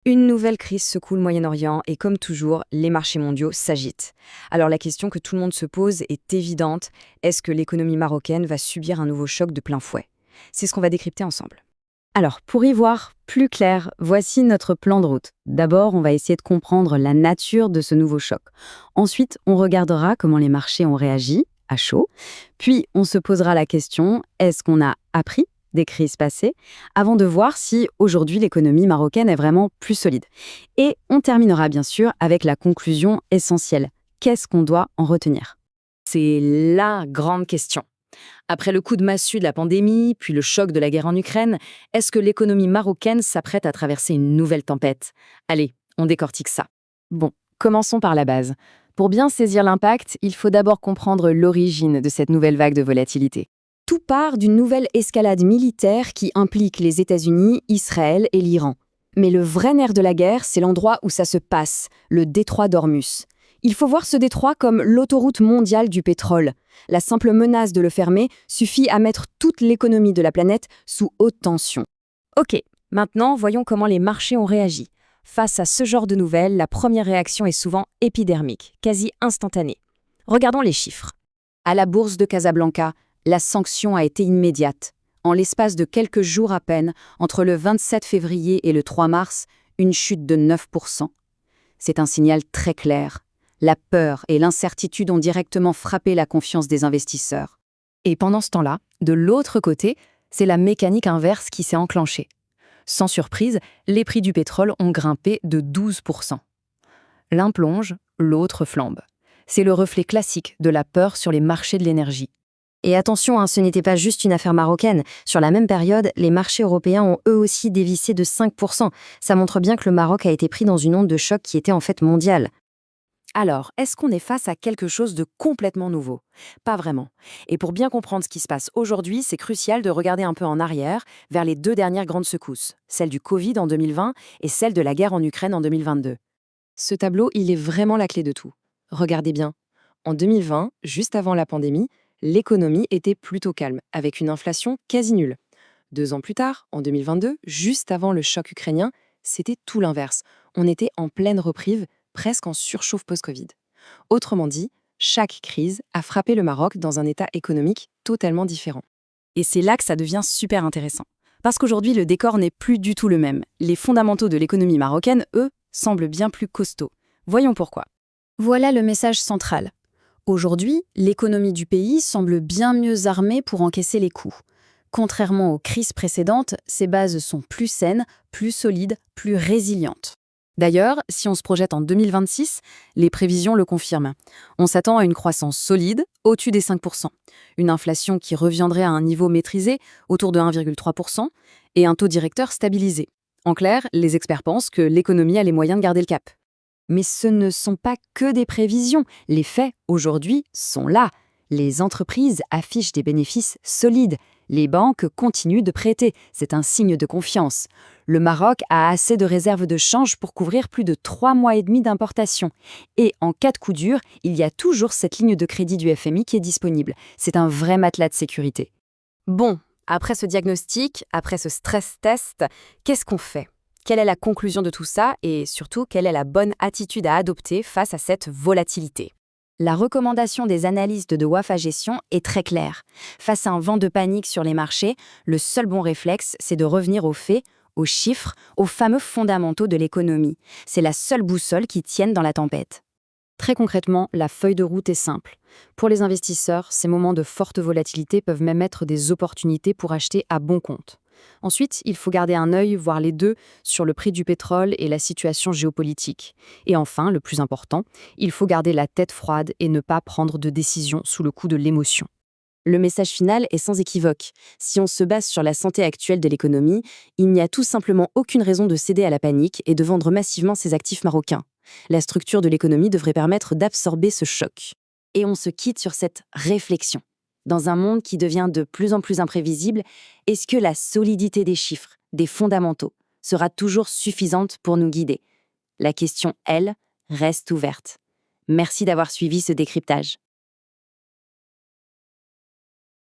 Une nouvelle crise secoue le Moyen-Orient et comme toujours, les marchés mondiaux s'agitent. Alors la question que tout le monde se pose est évidente, est-ce que l'économie marocaine va subir un nouveau choc de plein fouet? C'est ce qu'on va décrypter ensemble. Alors, pour y voir plus clair, voici notre plan de route. D'abord, on va essayer de comprendre la nature de ce nouveau choc. Ensuite, on regardera comment les marchés ont réagi, à chaud. Puis, on se posera la question, est-ce qu'on a appris des crises passées, avant de voir si aujourd'hui l'économie marocaine est vraiment plus solide. Et on terminera bien sûr avec la conclusion essentielle. Qu'est-ce qu'on doit en retenir? C'est la grande question. Après le coup de massue de la pandémie, puis le choc de la guerre en Ukraine, est-ce que l'économie marocaine s'apprête à traverser une nouvelle tempête? Allez, on décortique ça. Bon, commençons par la base. Pour bien saisir l'impact, il faut d'abord comprendre l'origine de cette nouvelle vague de volatilité. Tout part d'une nouvelle escalade militaire qui implique les États-Unis, Israël et l'Iran. Mais le vrai nerf de la guerre, c'est l'endroit où ça se passe, le détroit d'Ormuz. Il faut voir ce détroit comme l'autoroute mondiale du pétrole. La simple menace de le fermer suffit à mettre toute l'économie de la planète sous haute tension. Ok, maintenant voyons comment les marchés ont réagi. Face à ce genre de nouvelles, la première réaction est souvent épidermique, quasi instantanée. Regardons les chiffres. À la bourse de Casablanca, la sanction a été immédiate. En l'espace de quelques jours à peine, entre le 27 février et le 3 mars, une chute de 9%. C'est un signal très clair. La peur et l'incertitude ont directement frappé la confiance des investisseurs. Et pendant ce temps-là, de l'autre côté, c'est la mécanique inverse qui s'est enclenchée. Sans surprise, les prix du pétrole ont grimpé de 12%. L'un plonge, l'autre flambe. C'est le reflet classique de la peur sur les marchés de l'énergie. Et attention, ce n'était pas juste une affaire marocaine. Sur la même période, les marchés européens ont eux aussi dévissé de 5%. Ça montre bien que le Maroc a été pris dans une onde de choc qui était en fait mondiale. Alors, est-ce qu'on est face à quelque chose de complètement nouveau? Pas vraiment. Et pour bien comprendre ce qui se passe aujourd'hui, c'est crucial de regarder un peu en arrière, vers les deux dernières grandes secousses, celle du Covid en 2020 et celle de la guerre en Ukraine en 2022. Ce tableau, il est vraiment la clé de tout. Regardez bien. En 2020, juste avant la pandémie, l'économie était plutôt calme, avec une inflation quasi nulle. 2 ans plus tard, en 2022, juste avant le choc ukrainien, c'était tout l'inverse. On était en pleine reprise, presque en surchauffe post-Covid. Autrement dit, chaque crise a frappé le Maroc dans un état économique totalement différent. Et c'est là que ça devient super intéressant. Parce qu'aujourd'hui, le décor n'est plus du tout le même. Les fondamentaux de l'économie marocaine, eux, semblent bien plus costauds. Voyons pourquoi. Voilà le message central. Aujourd'hui, l'économie du pays semble bien mieux armée pour encaisser les coups. Contrairement aux crises précédentes, ses bases sont plus saines, plus solides, plus résilientes. D'ailleurs, si on se projette en 2026, les prévisions le confirment. On s'attend à une croissance solide, au-dessus des 5%, une inflation qui reviendrait à un niveau maîtrisé, autour de 1,3%, et un taux directeur stabilisé. En clair, les experts pensent que l'économie a les moyens de garder le cap. Mais ce ne sont pas que des prévisions. Les faits, aujourd'hui, sont là. Les entreprises affichent des bénéfices solides. Les banques continuent de prêter. C'est un signe de confiance. Le Maroc a assez de réserves de change pour couvrir plus de 3 mois et demi d'importation. Et en cas de coup dur, il y a toujours cette ligne de crédit du FMI qui est disponible. C'est un vrai matelas de sécurité. Bon, après ce diagnostic, après ce stress test, qu'est-ce qu'on fait ? Quelle est la conclusion de tout ça et surtout, quelle est la bonne attitude à adopter face à cette volatilité? La recommandation des analystes de Wafa Gestion est très claire. Face à un vent de panique sur les marchés, le seul bon réflexe, c'est de revenir aux faits, aux chiffres, aux fameux fondamentaux de l'économie. C'est la seule boussole qui tienne dans la tempête. Très concrètement, la feuille de route est simple. Pour les investisseurs, ces moments de forte volatilité peuvent même être des opportunités pour acheter à bon compte. Ensuite, il faut garder un œil, voire les deux, sur le prix du pétrole et la situation géopolitique. Et enfin, le plus important, il faut garder la tête froide et ne pas prendre de décision sous le coup de l'émotion. Le message final est sans équivoque. Si on se base sur la santé actuelle de l'économie, il n'y a tout simplement aucune raison de céder à la panique et de vendre massivement ses actifs marocains. La structure de l'économie devrait permettre d'absorber ce choc. Et on se quitte sur cette réflexion. Dans un monde qui devient de plus en plus imprévisible, est-ce que la solidité des chiffres, des fondamentaux, sera toujours suffisante pour nous guider? La question, elle, reste ouverte. Merci d'avoir suivi ce décryptage.